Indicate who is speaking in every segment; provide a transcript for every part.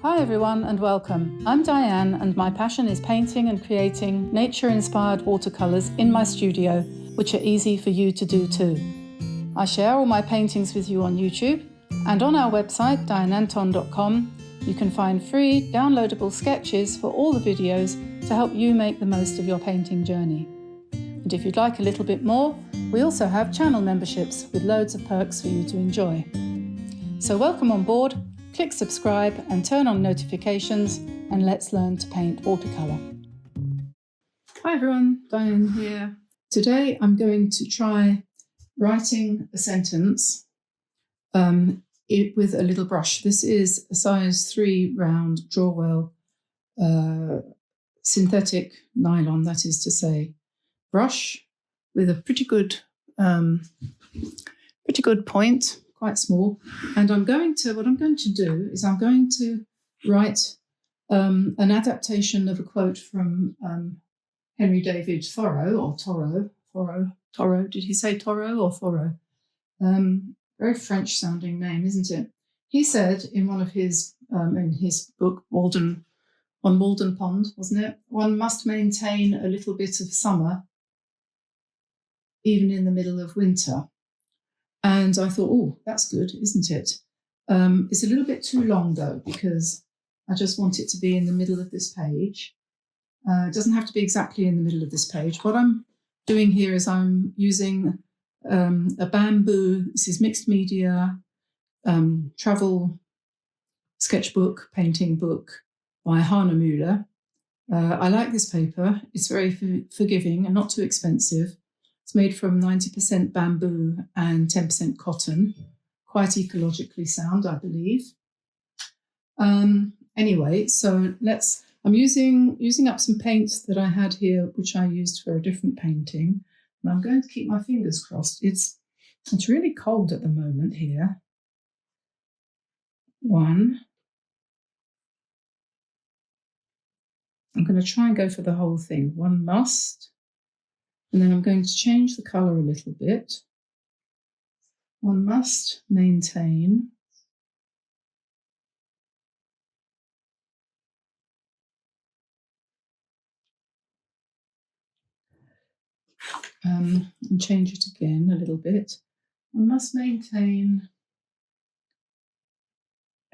Speaker 1: Hi everyone and welcome. I'm Diane and my passion is painting and creating nature-inspired watercolours in my studio, which are easy for you to do too. I share all my paintings with you on YouTube, and on our website dianeantone.com you can find free downloadable sketches for all the videos to help you make the most of your painting journey. And if you'd like a little bit more, we also have channel memberships with loads of perks for you to enjoy. So welcome on board. Click subscribe and turn on notifications, and let's learn to paint watercolour. Hi everyone, Diane here. Today I'm going to try writing a sentence with a little brush. This is a size 3 round Drawell synthetic nylon, that is to say, brush with a pretty good point. Quite small, and what I'm going to do is I'm going to write an adaptation of a quote from Henry David Thoreau, did he say Thoreau or Thoreau? Very French sounding name, isn't it? He said in one of his in his book on Walden Pond, wasn't it? One must maintain a little bit of summer even in the middle of winter. And I thought, oh, that's good, isn't it? It's a little bit too long, though, because I just want it to be in the middle of this page. It doesn't have to be exactly in the middle of this page. What I'm doing here is I'm using a bamboo, this is mixed media, travel sketchbook, painting book by Hannah Müller. I like this paper. It's very forgiving and not too expensive. It's made from 90% bamboo and 10% cotton. Quite ecologically sound, I believe. Anyway, so I'm using up some paints that I had here, which I used for a different painting. And I'm going to keep my fingers crossed. It's really cold at the moment here. 1. I'm going to try and go for the whole thing. 1 must. And then I'm going to change the colour a little bit. 1 must maintain. And change it again a little bit. 1 must maintain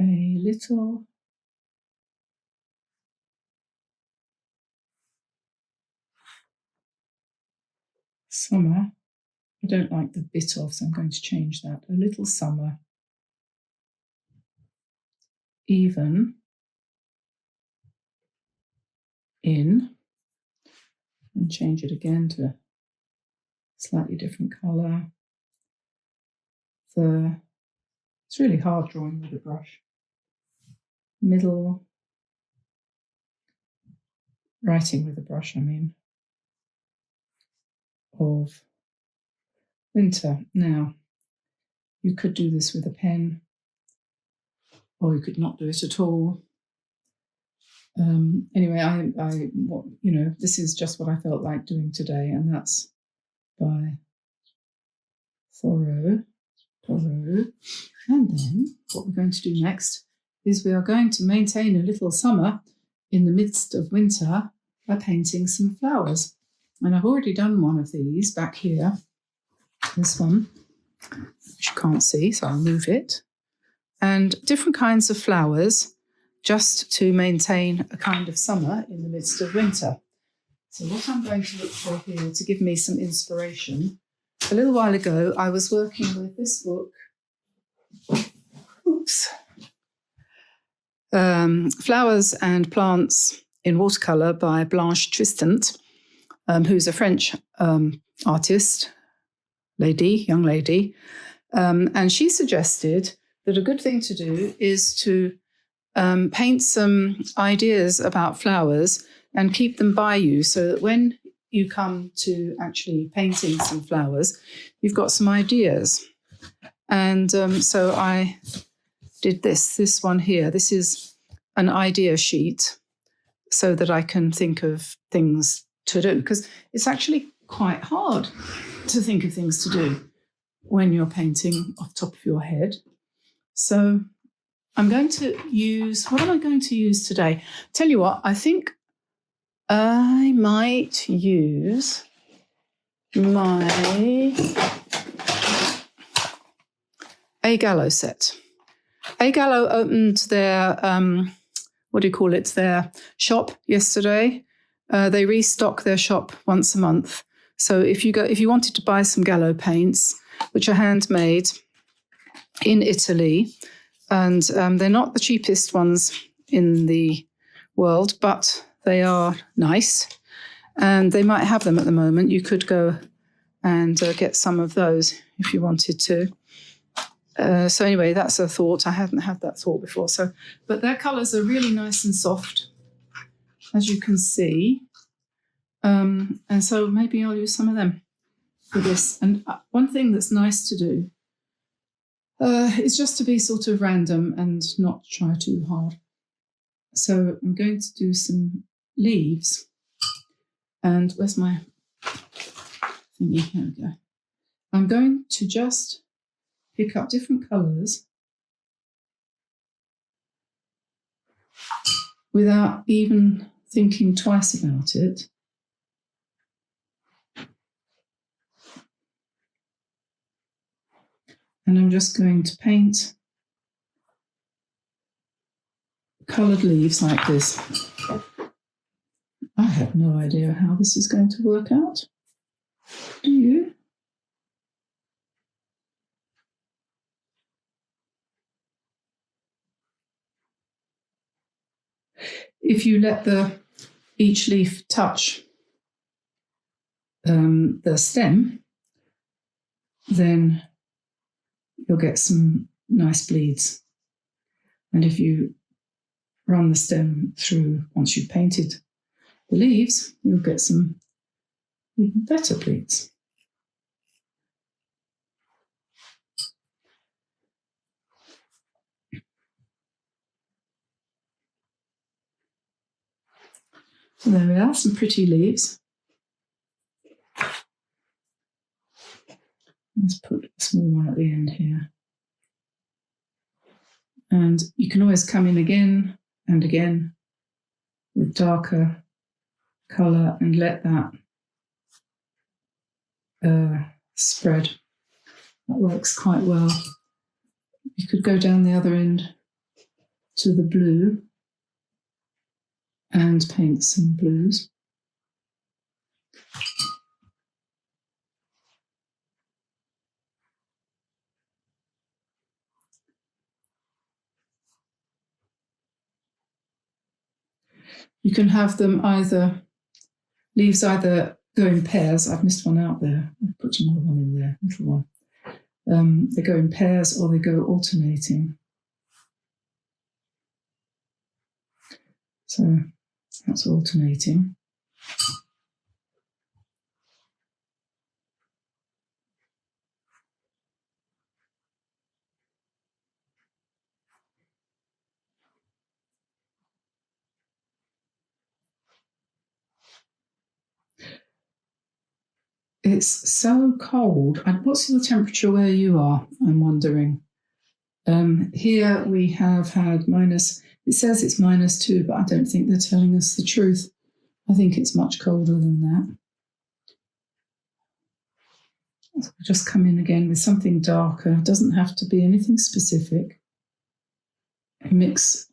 Speaker 1: a little summer. I don't like the bit of, so I'm going to change that. A little summer, even in, and change it again to a slightly different colour. It's really hard drawing with a brush. Writing with a brush, I mean, of winter. Now, you could do this with a pen, or you could not do it at all. Anyway, this is just what I felt like doing today, and that's by Thoreau. And then what we're going to do next is we are going to maintain a little summer in the midst of winter by painting some flowers. And I've already done one of these back here, this one, which you can't see, so I'll move it. And different kinds of flowers just to maintain a kind of summer in the midst of winter. So what I'm going to look for here to give me some inspiration, a little while ago I was working with this book, Flowers and Plants in Watercolour by Blanche Tristant, who's a French artist, young lady, and she suggested that a good thing to do is to paint some ideas about flowers and keep them by you so that when you come to actually painting some flowers, you've got some ideas. And so I did this one here. This is an idea sheet so that I can think of things to do, because it's actually quite hard to think of things to do when you're painting off the top of your head. So I'm going to use, what am I going to use today? Tell you what, I think I might use my A Gallo set. A Gallo opened their, their shop yesterday. They restock their shop once a month. So if you wanted to buy some Gallo paints, which are handmade in Italy, and they're not the cheapest ones in the world, but they are nice, and they might have them at the moment. You could go and get some of those if you wanted to. So anyway, that's a thought. I hadn't had that thought before. But their colours are really nice and soft, as you can see. And so maybe I'll use some of them for this. And one thing that's nice to do is just to be sort of random and not try too hard. So I'm going to do some leaves. And where's my thingy? Here we go. I'm going to just pick up different colours without even thinking twice about it. And I'm just going to paint coloured leaves like this. I have no idea how this is going to work out. Do you? If you let each leaf touch the stem, then you'll get some nice bleeds. And if you run the stem through once you've painted the leaves, you'll get some even better bleeds. So there we are, some pretty leaves. Let's put a small one at the end here. And you can always come in again and again with darker colour and let that spread. That works quite well. You could go down the other end to the blue and paint some blues. You can have them leaves either go in pairs. I've missed one out there. I've put another one in there, little one. They go in pairs or they go alternating. So that's alternating. It's so cold. And what's the temperature where you are? I'm wondering. Here we have had it says it's -2, but I don't think they're telling us the truth. I think it's much colder than that. I'll just come in again with something darker. It doesn't have to be anything specific. Mix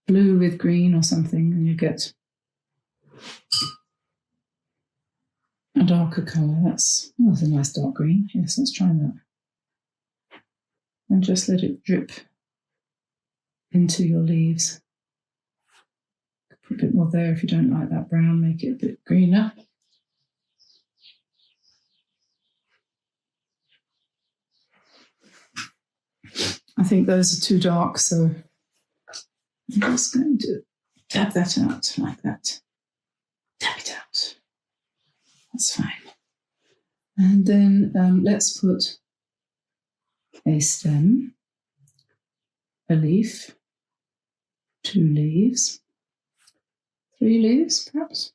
Speaker 1: blue with green or something and you get a darker colour. That's a nice dark green. Yes, let's try that. And just let it drip into your leaves. Put a bit more there if you don't like that brown, make it a bit greener. I think those are too dark, so I'm just going to dab that out like that. Dab it out. That's fine. And then let's put a stem, a leaf, 2 leaves, 3 leaves perhaps.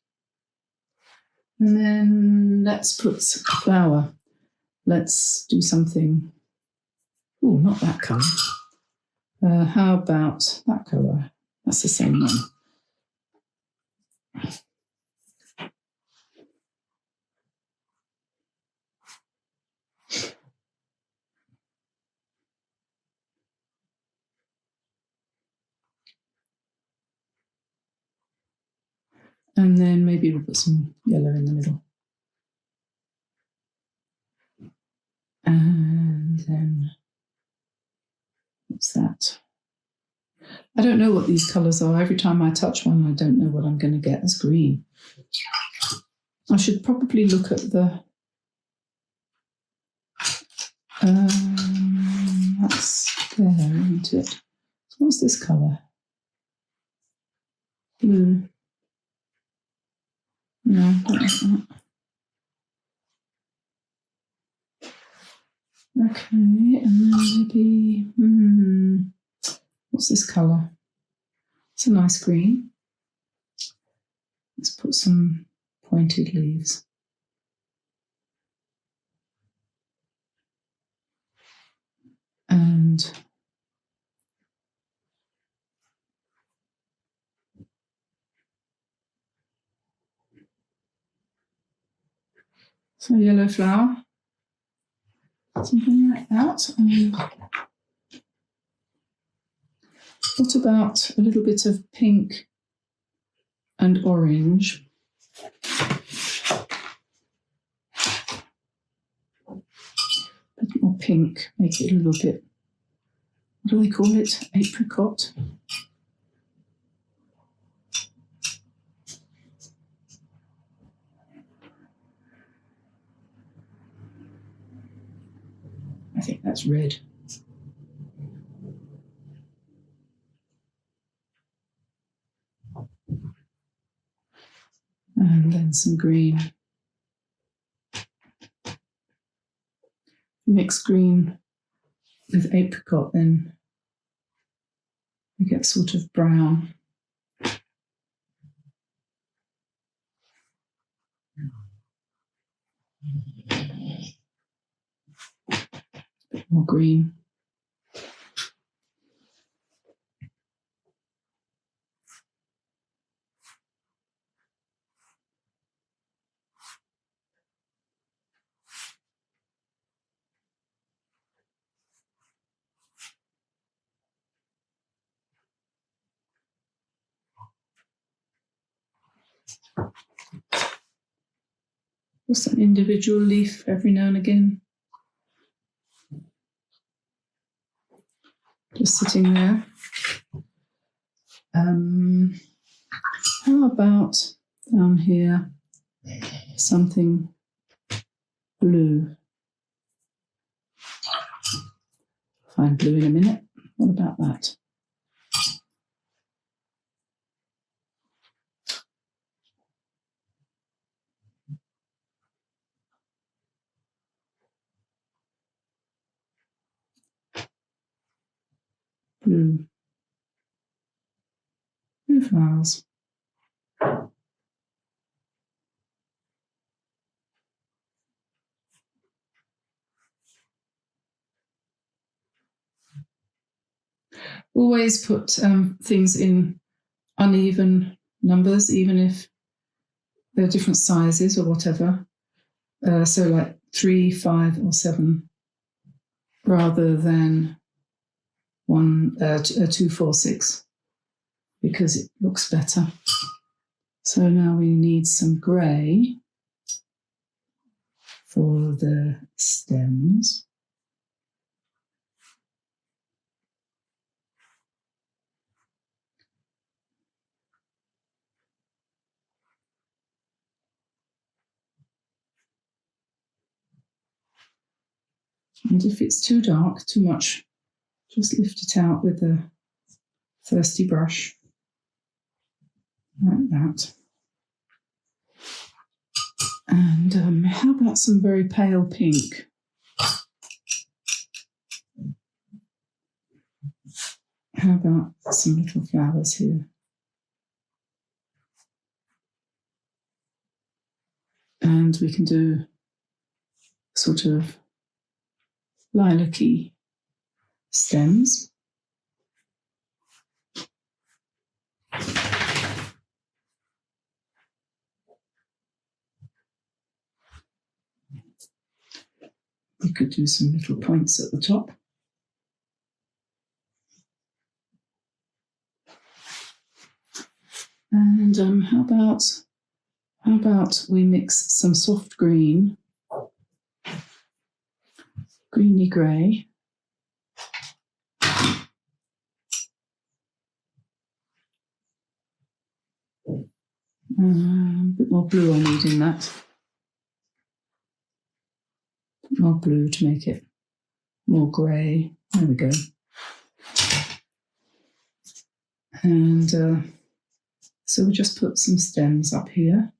Speaker 1: And then let's put a flower. Let's do something, not that colour. How about that colour? That's the same one. And then maybe we'll put some yellow in the middle. And then, what's that? I don't know what these colours are. Every time I touch one, I don't know what I'm going to get as green. I should probably look at the... that's there, isn't it? So what's this colour? Blue. No, I don't like that. Okay, and then maybe... what's this colour? It's a nice green. Let's put some pointed leaves. And so yellow flower, something like that. What about a little bit of pink and orange? A bit more pink, make it a little bit, what do they call it? Apricot. I think that's red. And then some green. Mix green with apricot, then we get sort of brown. A bit more green. Just an individual leaf every now and again. Just sitting there. How about down here, something blue? Find blue in a minute. What about that? Blue. Blue flowers. Always put things in uneven numbers, even if they're different sizes or whatever. So like 3, 5, or 7, rather than 2, 4, 6, because it looks better. So now we need some grey for the stems. And if it's too dark, too much, just lift it out with a thirsty brush, like that. And how about some very pale pink? How about some little flowers here? And we can do sort of lilac-y stems. could do some little points at the top. And how about we mix some soft green, greeny grey, a bit more blue I need in that. More blue to make it more grey. There we go. And so we just put some stems up here.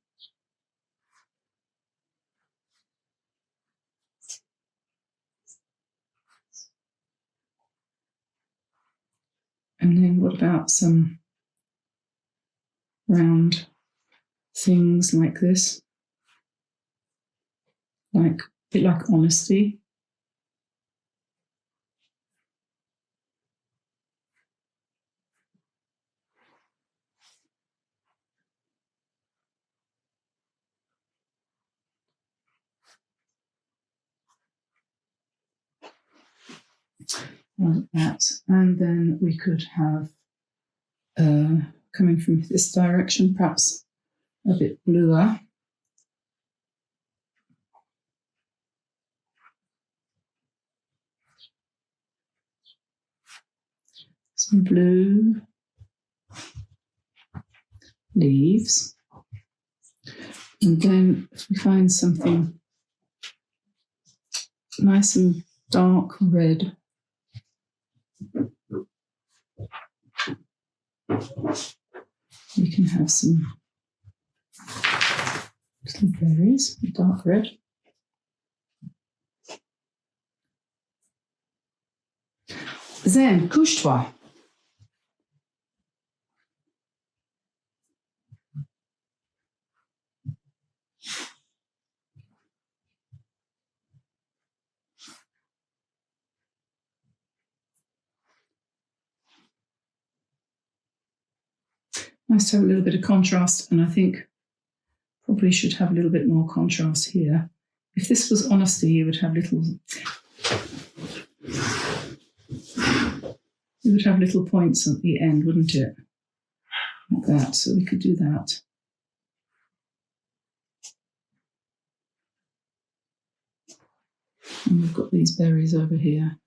Speaker 1: And then what about some round things like this? A bit like honesty. Like that. And then we could have, coming from this direction, perhaps a bit bluer. Some blue leaves. And then if we find something nice and dark red, we can have some little berries, dark red. Then, couche-toi. Nice to have a little bit of contrast, and I think probably should have a little bit more contrast here. If this was honesty, you would have little points at the end, wouldn't it? Like that. So we could do that. And we've got these berries over here.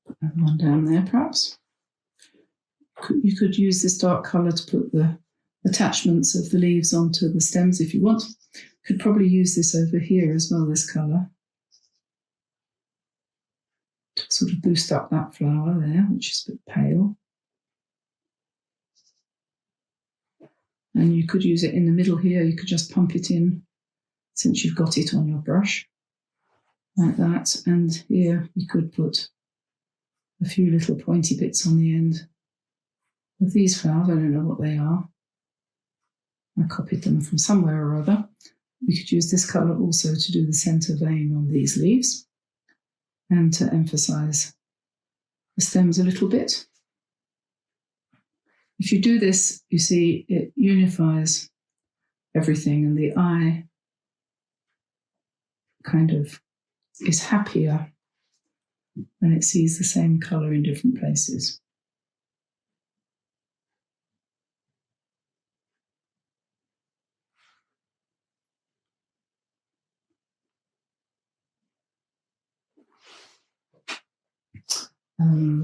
Speaker 1: Put that one down there, perhaps. You could use this dark colour to put the attachments of the leaves onto the stems if you want. Could probably use this over here as well, this colour, to sort of boost up that flower there, which is a bit pale. And you could use it in the middle here. You could just pump it in since you've got it on your brush, like that. And here you could put a few little pointy bits on the end of these flowers. I don't know what they are. I copied them from somewhere or other. We could use this colour also to do the centre vein on these leaves and to emphasise the stems a little bit. If you do this, you see it unifies everything, and the eye kind of is happier when it sees the same colour in different places.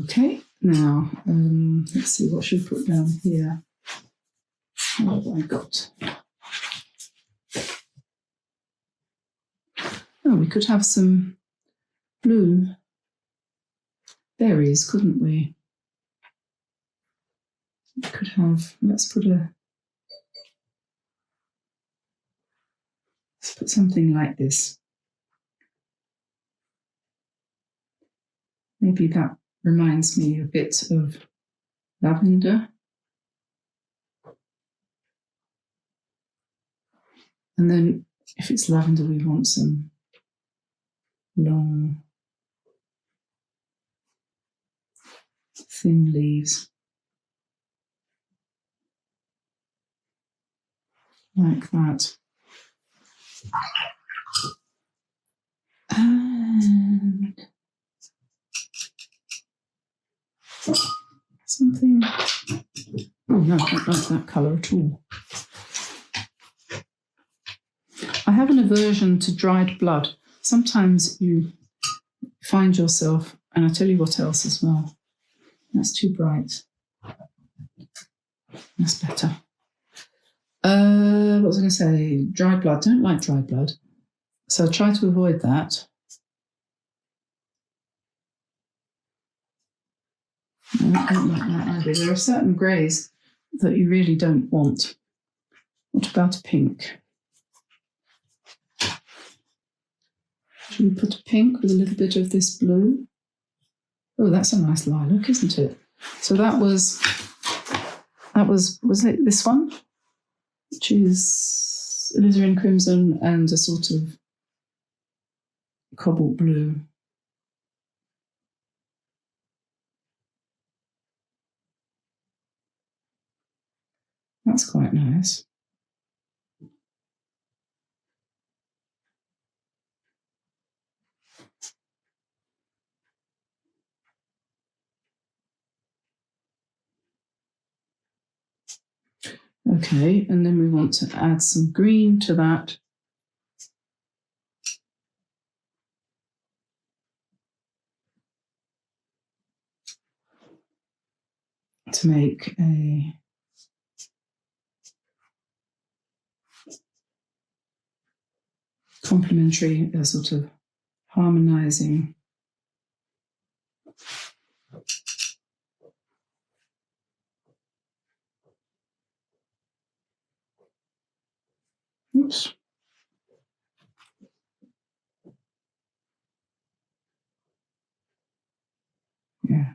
Speaker 1: Okay, now let's see, what should we put down here? What have I got? Oh, we could have some blue berries, couldn't we? We could have, let's put something like this. Maybe that reminds me a bit of lavender. And then if it's lavender, we want some long thin leaves. Like that. And something. Oh no, I don't like that colour at all. I have an aversion to dried blood. Sometimes you find yourself, and I'll tell you what else as well. That's too bright. That's better. What was I going to say? Dried blood. Don't like dried blood. So try to avoid that. I don't like that either. There are certain greys that you really don't want. What about a pink? Should we put a pink with a little bit of this blue? Oh, that's a nice lilac, isn't it? So that was it this one? Which is alizarin crimson and a sort of cobalt blue. That's quite nice. Okay, and then we want to add some green to that. To make a complementary, sort of harmonizing oops. Yeah.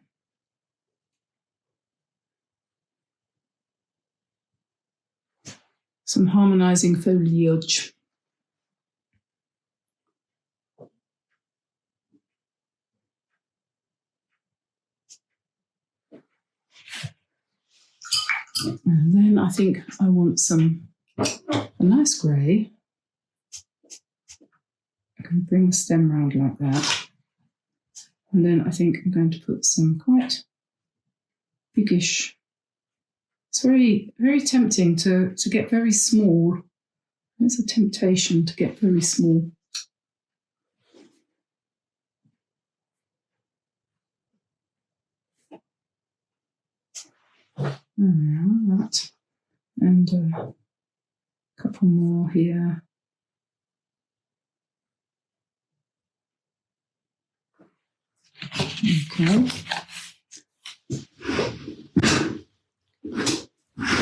Speaker 1: Some harmonizing foliage. And then I think I want a nice grey. I can bring the stem round like that. And then I think I'm going to put some quite biggish. It's very, very tempting to get very small. It's a temptation to get very small. That. And a couple more here. Okay.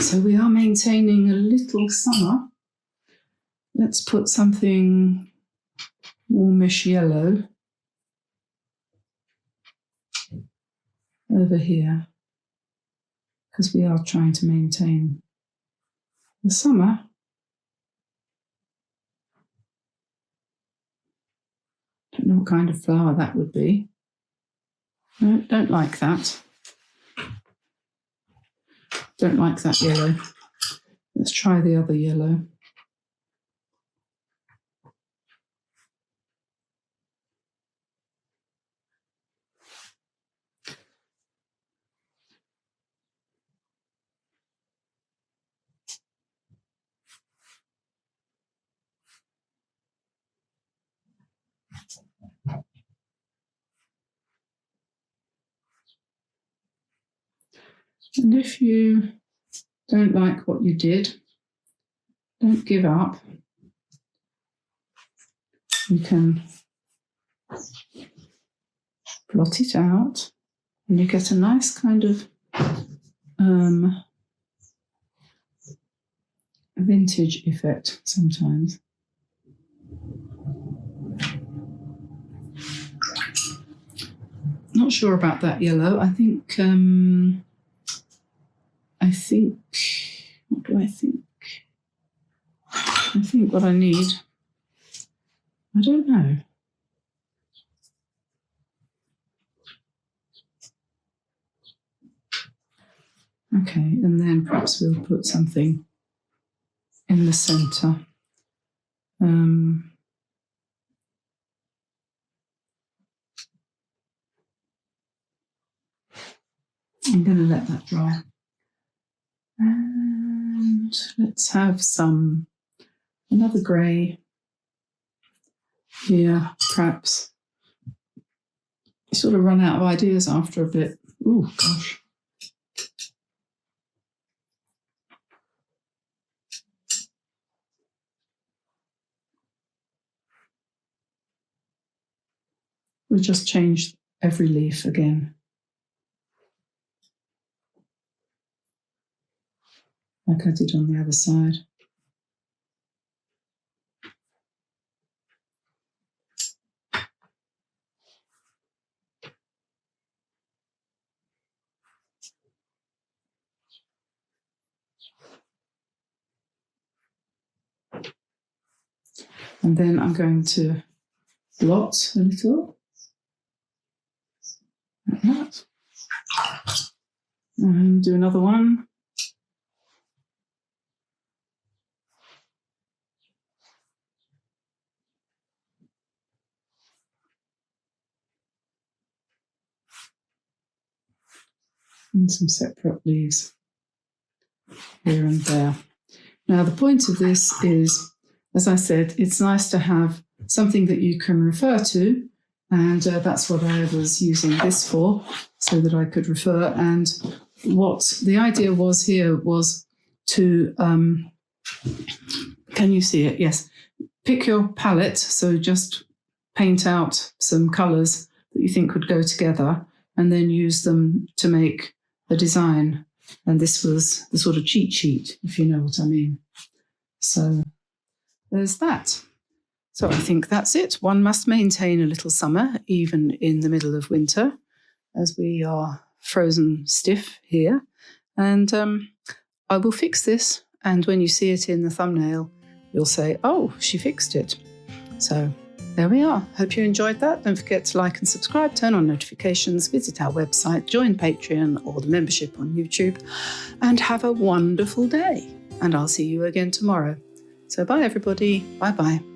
Speaker 1: So we are maintaining a little summer. Let's put something warmish yellow over here, because we are trying to maintain the summer. Don't know what kind of flower that would be. No, don't like that. Don't like that yellow. Let's try the other yellow. And if you don't like what you did, don't give up. You can blot it out and you get a nice kind of vintage effect sometimes. Not sure about that yellow. I think what do I think? I think what I need, I don't know. Okay, and then perhaps we'll put something in the centre. I'm going to let that dry. And let's have another grey here, perhaps. You sort of run out of ideas after a bit. Oh, gosh. We just changed every leaf again, like I did on the other side. And then I'm going to blot a little, like that. And do another one. And some separate leaves here and there. Now, the point of this is, as I said, it's nice to have something that you can refer to, and that's what I was using this for, so that I could refer. And what the idea was here was to, can you see it? Yes. Pick your palette, so just paint out some colours that you think would go together, and then use them to make a design. And this was the sort of cheat sheet, if you know what I mean. So there's that. So I think that's it. One must maintain a little summer, even in the middle of winter, as we are frozen stiff here. And I will fix this. And when you see it in the thumbnail, you'll say, oh, she fixed it. So there we are. Hope you enjoyed that. Don't forget to like and subscribe, turn on notifications, visit our website, join Patreon or the membership on YouTube, and have a wonderful day. And I'll see you again tomorrow. So bye, everybody. Bye-bye.